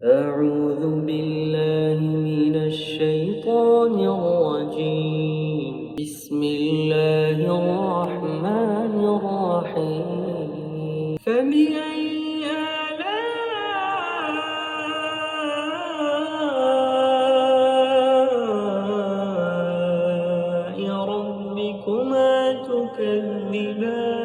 أعوذ بالله من الشيطان الرجيم بسم الله الرحمن الرحيم فبأي آلاء ربكما تكذبان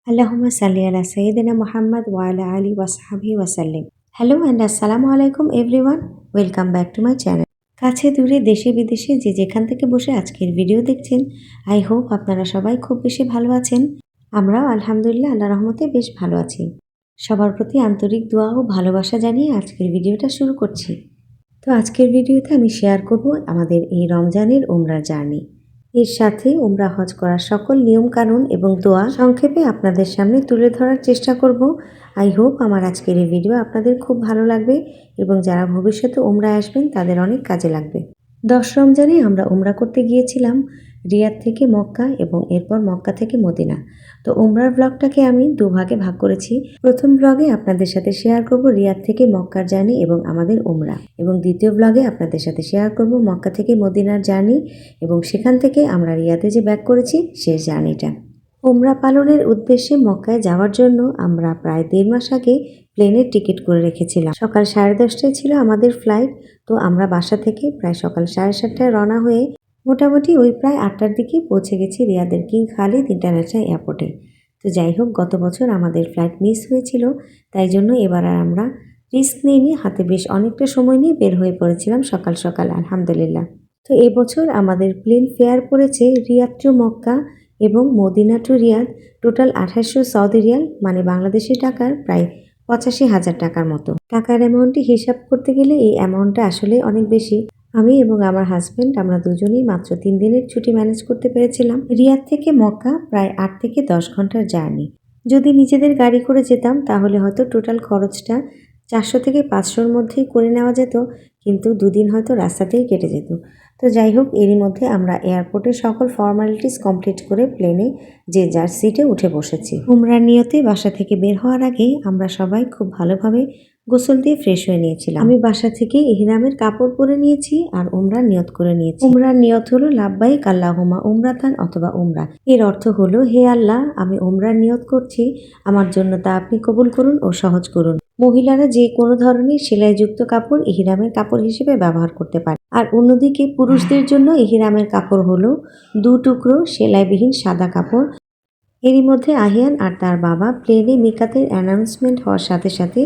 Allahumma salli ala Sayyidina Muhammad wa ala ali wa sahbihi wa sallim. Hello and assalamu alaikum everyone. Welcome back to my channel. কাছে দূরে দেশে বিদেশে যে যেখান থেকে বসে আজকের ভিডিও দেখছেন, আই হোপ আপনারা সবাই খুব বেশি ভালো আছেন। আমরাও আলহামদুলিল্লাহ আল্লাহর রহমতে বেশ ভালো আছি। সবার প্রতি আন্তরিক দোয়া ও ভালোবাসা জানিয়ে আজকের ভিডিওটা শুরু করছি। তো আজকের ভিডিওতে আমি শেয়ার করব আমাদের এই রমজানের উমরার জার্নি। এর সাথে উমরা হজ করার সকল নিয়মকানুন এবং দোয়া সংক্ষেপে আপনাদের সামনে তুলে ধরার চেষ্টা করব। আই হোপ আমার আজকের এই ভিডিও আপনাদের খুব ভালো লাগবে এবং যারা ভবিষ্যতে উমরায় আসবেন তাদের অনেক কাজে লাগবে। 10 রমজানে আমরা উমরা করতে গিয়েছিলাম রিয়াদ থেকে মক্কা এবং এরপর মক্কা থেকে মদিনা। তো উমরার ব্লগটাকে আমি দুভাগে ভাগ করেছি। প্রথম ব্লগে আপনাদের সাথে শেয়ার করব রিয়াদ থেকে মক্কার জার্নি এবং আমাদের উমরা, এবং দ্বিতীয় ব্লগে আপনাদের সাথে শেয়ার করব মক্কা থেকে মদিনার জার্নি এবং সেখান থেকে আমরা রিয়াদে যে ব্যাক করেছি সেই জার্নিটা। উমরা পালনের উদ্দেশ্যে মক্কায় যাওয়ার জন্য আমরা প্রায় 1.5 মাস আগে প্লেনের টিকিট করে রেখেছিলাম। সকাল 10:30টায় ছিল আমাদের ফ্লাইট। তো আমরা বাসা থেকে প্রায় সকাল 7:30টায় রওনা হয়ে মোটামুটি ওই প্রায় 8টার দিকে পৌঁছে গেছি রিয়াদের কিং খালিদ ইন্টারন্যাশনাল এয়ারপোর্টে। তো যাই হোক, গত বছর আমাদের ফ্লাইট মিস হয়েছিল, তাই জন্য এবার আর আমরা রিস্ক নিয়ে হাতে বেশ অনেকটা সময় নিয়ে বের হয়ে পড়েছিলাম সকাল সকাল, আলহামদুলিল্লাহ। তো এবছর আমাদের প্লেন ফেয়ার পড়েছে রিয়াদ টু মক্কা এবং Medina to Riyadh total 2800 Saudi riyal, মানে বাংলাদেশি টাকার প্রায় 85,000 টাকার মতো। টাকার অ্যামাউন্টটি হিসাব করতে গেলে এই অ্যামাউন্টটা আসলে অনেক বেশি। আমি এবং আমার হাজব্যান্ড আমরা দুজনেই মাত্র 3 দিনের ছুটি ম্যানেজ করতে পেরেছিলাম। রিয়াদ থেকে মক্কা প্রায় 8 থেকে 10 ঘন্টার জার্নি। যদি নিজেদের গাড়ি করে যেতাম তাহলে হয়তো টোটাল খরচটা 400 থেকে 500-র মধ্যেই করে নেওয়া যেত, কিন্তু দুদিন হয়তো রাস্তাতেই কেটে যেত। তো যাই হোক, এরই মধ্যে আমরা এয়ারপোর্টের সকল ফর্মালিটিস কমপ্লিট করে প্লেনে যে যার সিটে উঠে বসেছি। উমরার নিয়তে বাসা থেকে বের হওয়ার আগে আমরা সবাই খুব ভালোভাবে গোসল দিয়ে ফ্রেশ হয়ে নিয়েছিলাম। আমি বাসা থেকে ইহরামের কাপড় পরে নিয়েছি আর উমরার নিয়ত করে নিয়েছি। উমরার নিয়ত হলো লাব্বাইক আল্লাহুম্মা উমরাতান অথবা উমরা। এর অর্থ হলো, হে আল্লাহ, আমি উমরার নিয়ত করছি, আমার জন্য তা আপনি কবুল করুন ও সহজ করুন। মহিলারা যে কোনো ধরনের সেলাইযুক্ত কাপড় ইহরামের কাপড় হিসেবে ব্যবহার করতে পারে। আর অন্যদিকে পুরুষদের জন্য ইহরামের কাপড় হলো 2 টুকরো সেলাইবিহীন সাদা কাপড়। এরই মধ্যে আহিয়ান আর তার বাবা প্লেনে মিকাতের অ্যানাউন্সমেন্ট হওয়ার সাথে সাথে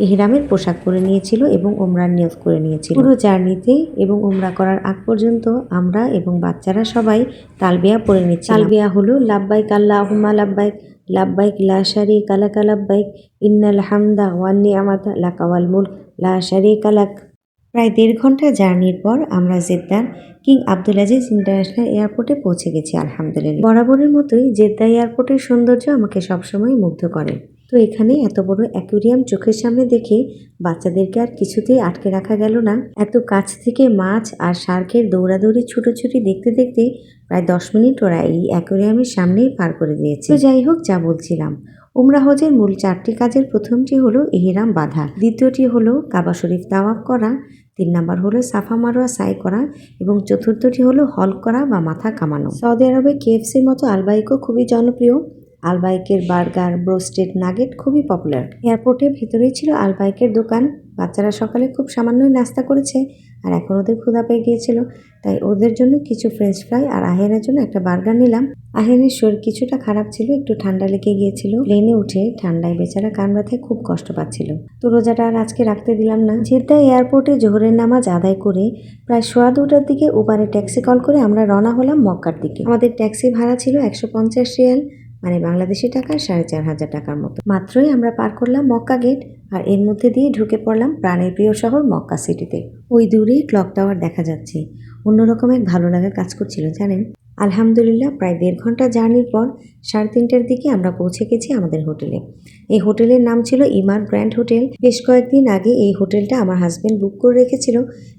ইহরামের পোশাক পরে নিয়েছিল এবং উমরার নিয়ত করে নিয়েছিল। পুরো জার্নিতে এবং উমরা করার আগ পর্যন্ত আমরা এবং বাচ্চারা সবাই তালবিয়া পরে নিচ্ছি। তালবিয়া হলো লাব্বাইক আল্লাহুম্মা লাব্বাইক, লাব্বাইক লা শারীকা লাকা লাব্বাইক, ইন্নাল হামদা ওয়ান নি'মাতা লাকা ওয়াল মুলক লা শারীকা লাক। প্রায় 1.5 ঘন্টা জার্নির পর আমরা জেদ্দার কিং আব্দুল আজিজ ইন্টারন্যাশনাল এয়ারপোর্টে পৌঁছে গেছি, আলহামদুলিল্লাহ। বরাবরের মতোই জেদ্দা এয়ারপোর্টের সৌন্দর্য আমাকে সবসময় মুগ্ধ করে। তো এখানে এত বড় অ্যাকুরিয়াম চোখের সামনে দেখে বাচ্চাদেরকে আর কিছুতেই আটকে রাখা গেল না। এত কাছ থেকে মাছ আর শার্কের দৌড়াদৌড়ি ছুটোছুটি দেখতে দেখতে প্রায় 10 মিনিট ওরা এই অ্যাকুরিয়ামের সামনেই পার করে দিয়েছে। তো যাই হোক, যা বলছিলাম, উমরা হজের মূল 4টি কাজের প্রথমটি হলো ইহরাম বাঁধা, দ্বিতীয়টি হলো কাবা শরীফ তাওয়াফ করা, 3 নাম্বার হলো সাফা মারোয়া সাই করা এবং চতুর্থটি হলো হল করা বা মাথা কামানো। সৌদি আরবে কেএফসির মতো আলবাইকও খুবই জনপ্রিয়। আলবাইকের বার্গার, ব্রোস্টেড, নাগেট খুবই পপুলার। এয়ারপোর্টের ভিতরেই ছিল আলবাইকের দোকান। বাচ্চারা সকালে খুব সামান্যই নাস্তা করেছে আর এখন ওদের ক্ষুধা পেয়ে গিয়েছিল, তাই ওদের জন্য কিছু ফ্রেঞ্চ ফ্রাই আর আহিয়ানের জন্য একটা বার্গার নিলাম। আহিয়ানের শরীর কিছুটা খারাপ ছিল, একটু ঠান্ডা লেগে গিয়েছিল। প্লেনে উঠে ঠান্ডায় বেচারা কান ব্যথায় খুব কষ্ট পাচ্ছিল। তো রোজাটা আর আজকে রাখতে দিলাম না। জেদ্দা এয়ারপোর্টে জোহরের নামাজ আদায় করে প্রায় 2:15টার দিকে উবারে ট্যাক্সি কল করে আমরা রওনা হলাম মক্কার দিকে। আমাদের ট্যাক্সি ভাড়া ছিল 150 রিয়াল, মানে বাংলাদেশি টাকা 4,500 টাকার মতো। মাত্রই আমরা পার করলাম মক্কা গেট আর এর মধ্যে দিয়ে ঢুকে পড়লাম প্রাণের প্রিয় শহর মক্কা সিটিতে। ওই দূরেই ক্লক টাওয়ার দেখা যাচ্ছে। অন্যরকম এক ভালো লাগা কাজ করছিল, জানেন। আলহামদুলিল্লাহ, প্রায় 1.5 ঘন্টা জার্নির পর 3:30টার দিকে আমরা পৌঁছে গেছি আমাদের হোটেলে। এই হোটেলের নাম ছিল ইমার গ্র্যান্ড হোটেল। বেশ কয়েকদিন আগে এই হোটেলটা আমার হাজবেন্ড বুক করে রেখেছিল।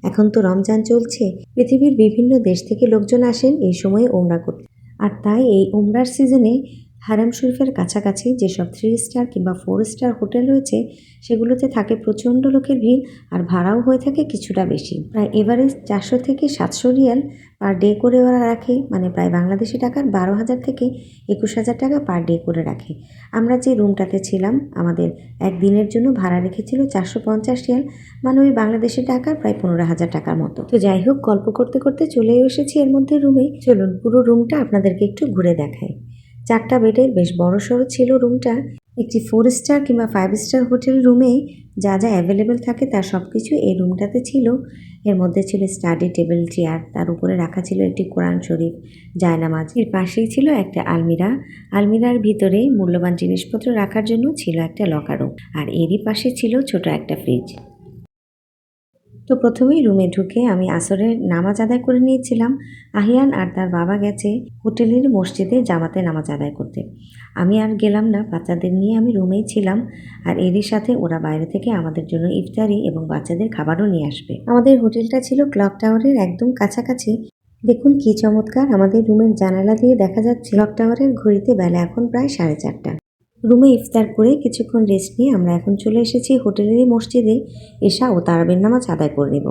এখন তো রমজান চলছে, পৃথিবীর বিভিন্ন দেশ থেকে লোকজন আসেন এই সময়ে উমরা করতে, আর তাই এই উমরার সিজনে হারাম শরীফের কাছাকাছি যেসব 3 স্টার কিংবা 4 স্টার হোটেল রয়েছে সেগুলোতে থাকে প্রচণ্ড লোকের ভিড় আর ভাড়াও হয়ে থাকে কিছুটা বেশি। প্রায় এভারেজ 400 থেকে 700 রিয়াল পার ডে করে ওরা রাখে, মানে প্রায় বাংলাদেশি টাকার 12,000 থেকে 21,000 টাকা পার ডে করে রাখে। আমরা যে রুমটাতে ছিলাম আমাদের একদিনের জন্য ভাড়া রেখেছিল 450 রিয়াল, মানে ওই বাংলাদেশি টাকার প্রায় 15,000 টাকার মতো। তো যাই হোক, গল্প করতে করতে চলেও এসেছি এর মধ্যে রুমে। চলুন পুরো রুমটা আপনাদেরকে একটু ঘুরে দেখাই। 4টা বেডের বেশ বড়সড় ছিল রুমটা। একটি 4 স্টার কিংবা 5 স্টার হোটেল রুমে যা যা অ্যাভেলেবেল থাকে তার সব কিছু এই রুমটাতে ছিল। এর মধ্যে ছিল স্টাডি টেবিল, চেয়ার, তার উপরে রাখা ছিল একটি কোরআন শরীফ, জায়নামাজ। এর পাশেই ছিল একটা আলমিরা। আলমিরার ভিতরে মূল্যবান জিনিসপত্র রাখার জন্য ছিল একটা লকারও, আর এরই পাশে ছিল ছোট একটা ফ্রিজ। তো প্রথমেই রুমে ঢুকে আমি আসরের নামাজ আদায় করে নিয়েছিলাম। আহিয়ান আর তার বাবা গেছে হোটেলের মসজিদে জামাতে নামাজ আদায় করতে। আমি আর গেলাম না, বাচ্চাদের নিয়ে আমি রুমেই ছিলাম। আর এরই সাথে ওরা বাইরে থেকে আমাদের জন্য ইফতারি এবং বাচ্চাদের খাবারও নিয়ে আসবে। আমাদের হোটেলটা ছিল ক্লক টাওয়ারের একদম কাছাকাছি। দেখুন কি চমৎকার, আমাদের রুমের জানালা দিয়ে দেখা যাচ্ছে ক্লক টাওয়ারের ঘড়িতে বেলা এখন প্রায় 4:30। রুমে ইফতার করে কিছুক্ষণ রেস্ট নিয়ে আমরা এখন চলে এসেছি হোটেলেরই মসজিদে এশা ও তারাবির নামাজ আদায় করে নেব।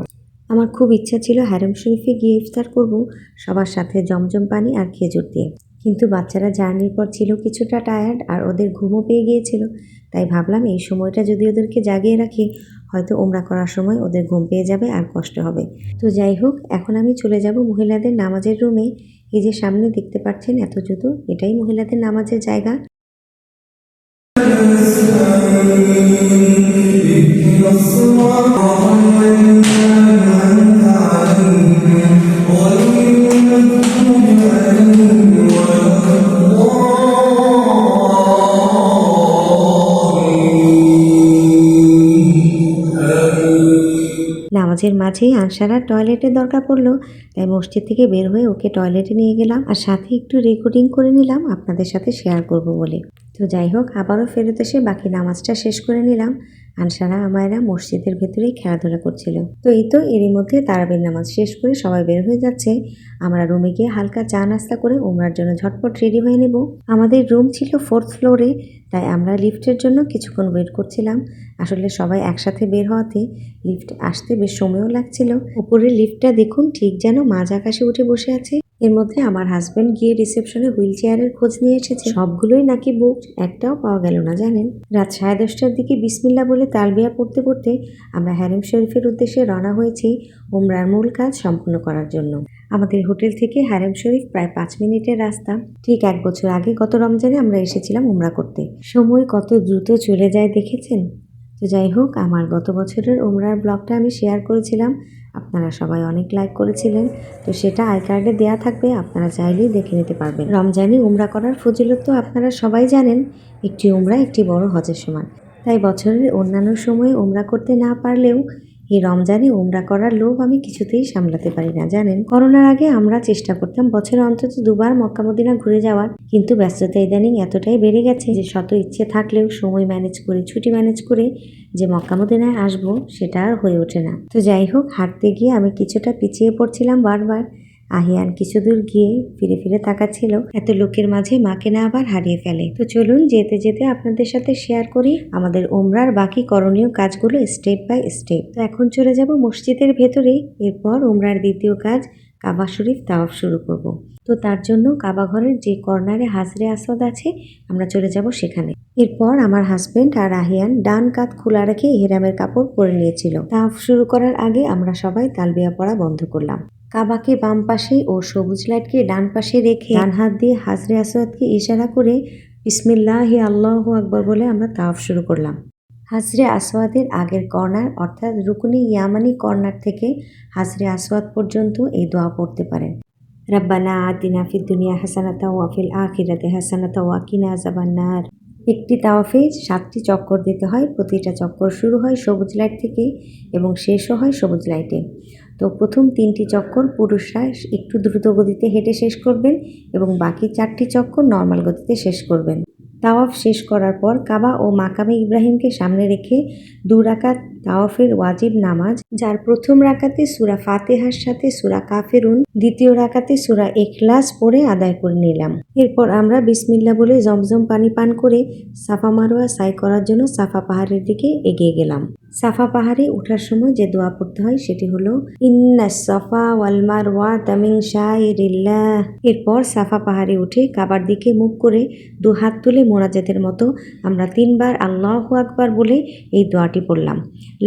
আমার খুব ইচ্ছা ছিল হারম শরীফে গিয়ে ইফতার করব সবার সাথে জমজম পানি আর খেজুর দিয়ে, কিন্তু বাচ্চারা জার্নির পর ছিল কিছুটা টায়ার্ড আর ওদের ঘুমও পেয়ে গিয়েছিল। তাই ভাবলাম এই সময়টা যদি ওদেরকে জাগিয়ে রাখি হয়তো ওমরা করার সময় ওদের ঘুম পেয়ে যাবে আর কষ্ট হবে। তো যাই হোক, এখন আমি চলে যাব মহিলাদের নামাজের রুমে। এই যে সামনে দেখতে পাচ্ছেন এত জুতো, এটাই মহিলাদের নামাজের জায়গা। নামাজের মাঝেই আনসারার টয়লেটের দরকার পড়লো, তাই মসজিদ থেকে বের হয়ে ওকে টয়লেটে নিয়ে গেলাম আর সাথে একটু রেকর্ডিং করে নিলাম আপনাদের সাথে শেয়ার করব বলে। তো যাই হোক, আবারও ফেরত এসে বাকি নামাজটা শেষ করে নিলাম। আনসারা আমায়রা মসজিদের ভেতরেই খেলাধুলা করছিল। তো এই তো এরই মধ্যে তারাবির নামাজ শেষ করে সবাই বের হয়ে যাচ্ছে। আমরা রুমে গিয়ে হালকা চা নাস্তা করে ওমরার জন্য ঝটপট রেডি হয়ে নেব। আমাদের রুম ছিল 4th ফ্লোরে, তাই আমরা লিফটের জন্য কিছুক্ষণ ওয়েট করছিলাম। আসলে সবাই একসাথে বের হওয়াতে লিফট আসতে বেশ সময়ও লাগছিল। উপরের লিফটটা দেখুন ঠিক যেন মাঝ আকাশে উঠে বসে আছে। এর মধ্যে আমার হাজব্যান্ড গিয়ে রিসেপশনে হুইল চেয়ারের খোঁজ নিয়ে এসেছে, সবগুলোই নাকি বুক, একটাও পাওয়া গেল না জানেন। রাত 10:30টার দিকে বিসমিল্লাহ বলে তালবিয়া পড়তে পড়তে আমরা হারেম শরীফের উদ্দেশ্যে রওনা হয়েছি উমরার মূল কাজ সম্পূর্ণ করার জন্য। আমাদের হোটেল থেকে হারেম শরীফ প্রায় 5 মিনিটের রাস্তা। ঠিক 1 বছর আগে গত রমজানে আমরা এসেছিলাম উমরা করতে। সময় কত দ্রুত চলে যায় দেখেছেন। তো যাই হোক, আমার গত বছরের উমরার ব্লগটা আমি শেয়ার করেছিলাম, আপনারা সবাই অনেক লাইক করেছিলেন। তো সেটা আই কার্ডে দেওয়া থাকবে, আপনারা চাইলেই দেখে নিতে পারবেন। রমজানে উমরা করার ফজিলত তো আপনারা সবাই জানেন, একটি উমরা একটি বড় হজের সমান। তাই বছরের অন্যান্য সময়ে উমরা করতে না পারলেও এই রমজানে উমরা করার লোভ আমি কিছুতেই সামলাতে পারি না জানেন। করোনার আগে আমরা চেষ্টা করতাম বছরে অন্তত 2 বার মক্কা মদিনা ঘুরে যাওয়ার, কিন্তু ব্যস্ততা ইদানিং এতটাই বেড়ে গেছে যে শত ইচ্ছে থাকলেও সময় ম্যানেজ করে, ছুটি ম্যানেজ করে যে মক্কা মদিনায় আসবো সেটা আর হয়ে ওঠে না। তো যাই হোক, হাঁটতে গিয়ে আমি কিছুটা পিছিয়ে পড়ছিলাম বারবার। আহিয়ান কিছু দূর গিয়ে ফিরে ফিরে তাকাচ্ছিল, এত লোকের মাঝে মাকে না আবার হারিয়ে ফেলে। তো চলুন যেতে যেতে আপনাদের সাথে শেয়ার করি আমাদের উমরার বাকি করণীয় কাজগুলো স্টেপ বাই স্টেপ। তো এখন চলে যাব মসজিদের ভেতরে, এরপর উমরার দ্বিতীয় কাজ কাবা শরীফ তাওয়াফ শুরু করব। তো তার জন্য কাবা ঘরের যে কর্নারে হাজরে আসওয়াদ আছে আমরা চলে যাব সেখানে। এরপর আমার হাজবেন্ড আর আহিয়ান ডান কাঁধ খোলা রেখে ইহরামের কাপড় পরে নিয়েছিল। তাওয়াফ শুরু করার আগে আমরা সবাই তালবিয়া পড়া বন্ধ করলাম। কাবাকে বাম পাশে ও সবুজ লাইটকে ডান পাশে রেখে ডান হাত দিয়ে হাজরে আসওয়াদকে ইশারা করে বিসমিল্লাহি আল্লাহু আকবার বলে আমরা তাওয়াফ শুরু করলাম। হাজরে আসওয়াদের আগের কর্নার অর্থাৎ রুকনি ইয়ামানি কর্নার থেকে হাজরে আসওয়াদ পর্যন্ত এই দোয়া পড়তে পারেন। রাব্বানা আতিনা ফিদ দুনিয়া হাসানাতাও ওয়া ফিল আখিরাতি হাসানাতাও ওয়া কিনা আযাবান্নার। একটি তাওয়াফে 7টি চক্কর দিতে হয়। প্রতিটা চক্কর শুরু হয় সবুজ লাইট থেকে এবং শেষও হয় সবুজ লাইটে। তো প্রথম 3টি চক্কর পুরুষরা একটু দ্রুত গতিতে হেঁটে শেষ করবেন এবং বাকি 4টি চক্কর নর্মাল গতিতে শেষ করবেন। তাওয়াফ শেষ করার পর কাবা ও মাকামে ইব্রাহিমকে সামনে রেখে 2 রাকাত তাওয়াফের ওয়াজিব নামাজ, যার প্রথম রাকাতে সূরা ফাতিহার সাথে সূরা কাফিরুন, দ্বিতীয় রাকাতে সূরা ইখলাস পড়ে আদায় করে নিলাম। এরপর আমরা বিসমিল্লাহ বলে জমজম পানি পান করে সাফা মারোয়া সাই করার জন্য সাফা পাহাড়ের দিকে এগিয়ে গেলাম। সাফা পাহাড়ে ওঠার সময় যে দোয়া পড়তে হয় সেটি হলো ইন্নাস সাফা ওয়াল মারওয়াতা মিন শাইরিল্লাহ। এরপর সাফা পাহাড়ে উঠে কাবার দিকে মুখ করে দু হাত তুলে মোনাজাতের মতো আমরা 3 বার আল্লাহু আকবার বলে এই দোয়াটি পড়লাম।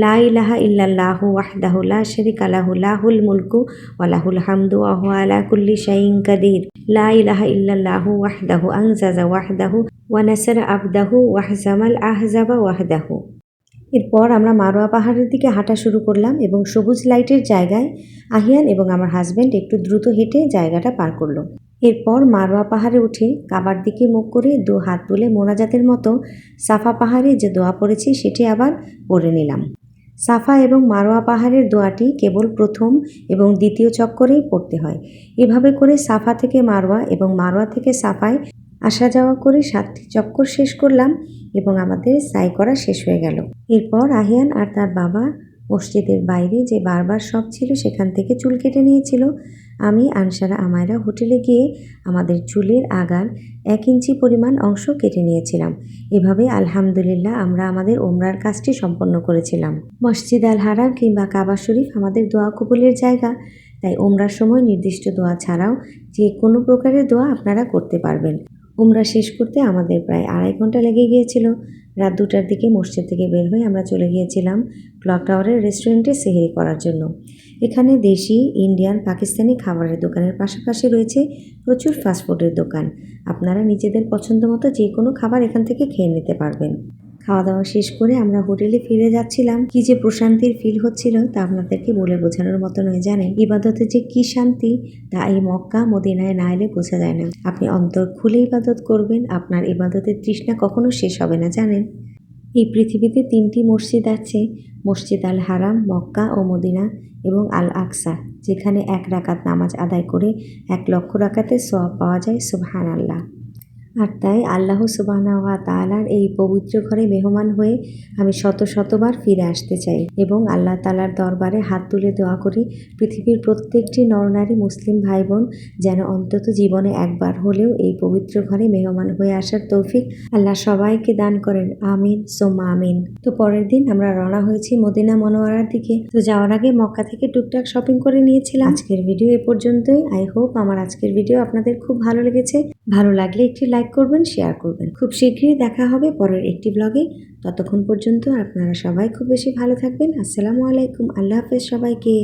লা ইলাহা ইল্লাল্লাহু ওয়াহদাহু লা শারীকা লাহু লাহুল মুলকু ওয়া লাহুল হামদু ওয়া হুয়া আলা কুল্লি শাইইন কাদির। লা ইলাহা ইল্লাল্লাহু ওয়াহদাহু আনজাযা ওয়াহদাহু ওয়া নাসারা আবদাহু ওয়াহজামাল আহজাবা ওয়াহদাহু। এরপর আমরা মারোয়া পাহাড়ের দিকে হাঁটা শুরু করলাম এবং সবুজ লাইটের জায়গায় আহিয়ান এবং আমার হাজব্যান্ড একটু দ্রুত হেঁটে জায়গাটা পার করলো। এরপর মারোয়া পাহাড়ে উঠে কাবার দিকে মুখ করে 2 হাত তুলে মোনাজাতের মতো সাফা পাহাড়ে যে দোয়া পড়েছি সেটি আবার পড়ে নিলাম। সাফা এবং মারোয়া পাহাড়ের দোয়াটি কেবল প্রথম এবং দ্বিতীয় চক্করেই পড়তে হয়। এভাবে করে সাফা থেকে মারোয়া এবং মারোয়া থেকে সাফায় আসা যাওয়া করে 7টি চক্কর শেষ করলাম এবং আমাদের সাই করা শেষ হয়ে গেল। এরপর আহিয়ান আর তার বাবা মসজিদের বাইরে যে বারবার শপ ছিল সেখান থেকে চুল কেটে নিয়েছিল। আমি, আনসারা, আমায়রা হোটেলে গিয়ে আমাদের চুলের আগার 1 ইঞ্চি পরিমাণ অংশ কেটে নিয়েছিলাম। এভাবে আলহামদুলিল্লাহ আমরা আমাদের ওমরার কাজটি সম্পন্ন করেছিলাম। মসজিদ আল হারাম কিংবা কাবা শরীফ আমাদের দোয়া কবুলের জায়গা, তাই ওমরার সময় নির্দিষ্ট দোয়া ছাড়াও যে কোনো প্রকারের দোয়া আপনারা করতে পারবেন। উমরা শেষ করতে আমাদের প্রায় 2.5 ঘন্টা লেগে গিয়েছিল। রাত 2টার দিকে মসজিদ থেকে বের হয়ে আমরা চলে গিয়েছিলাম ক্লক টাওয়ারের রেস্টুরেন্টে সেহরি করার জন্য। এখানে দেশি, ইন্ডিয়ান, পাকিস্তানি খাবারের দোকানের পাশাপাশি রয়েছে প্রচুর ফাস্টফুডের দোকান। আপনারা নিজেদের পছন্দ মতো যে কোনো খাবার এখান থেকে খেয়ে নিতে পারবেন। খাওয়া দাওয়া শেষ করে আমরা হোটেলে ফিরে যাচ্ছিলাম। কি যে প্রশান্তির ফিল হচ্ছিল তা আপনাদেরকে বলে বোঝানোর মতো নয়। জানেন, ইবাদতে যে কি শান্তি তা এই মক্কা মদিনায় না এলে বোঝা যায় না। আপনি অন্তর খুলে ইবাদত করবেন, আপনার ইবাদতের তৃষ্ণা কখনো শেষ হবে না। জানেন, এই পৃথিবীতে 3টি মসজিদ আছে, মসজিদ আল হারাম, মক্কা ও মদিনা এবং আল আকসা, যেখানে 1 রাকাত নামাজ আদায় করে 1 লক্ষ রাকাতের সওয়াব পাওয়া যায়। সুবহানাল্লাহ। আর তাই আল্লাহ সুবহানাহু ওয়া তাআলার এই পবিত্র ঘরে মেহমান হয়ে আমি শতবার ফিরে আসতে চাই এবং আল্লাহ তাআলার দরবারে হাত তুলে দোয়া করি পৃথিবীর প্রত্যেকটি নরনারী মুসলিম ভাই বোন যেন অন্তত জীবনে একবার হলেও এই পবিত্র ঘরে মেহমান হয়ে আসার তৌফিক আল্লাহ সবাইকে দান করেন। আমিন সুম্মা আমিন। তো পরের দিন আমরা রওনা হয়েছি মদিনা মনোয়ারার দিকে। তো যাওয়ার আগে মক্কা থেকে টুকটাক শপিং করে নিয়েছিলাম। আজকের ভিডিও এ পর্যন্তই। আই হোপ আমার আজকের ভিডিও আপনাদের খুব ভালো লেগেছে। ভালো লাগলে একটি লাইক করবেন, শেয়ার করবেন। খুব শীঘ্রই দেখা হবে পরের একটি ব্লগে। ততক্ষণ পর্যন্ত আপনারা সবাই খুব বেশি ভালো থাকবেন। আসসালামু আলাইকুম। আল্লাহ হাফেজ সবাইকে।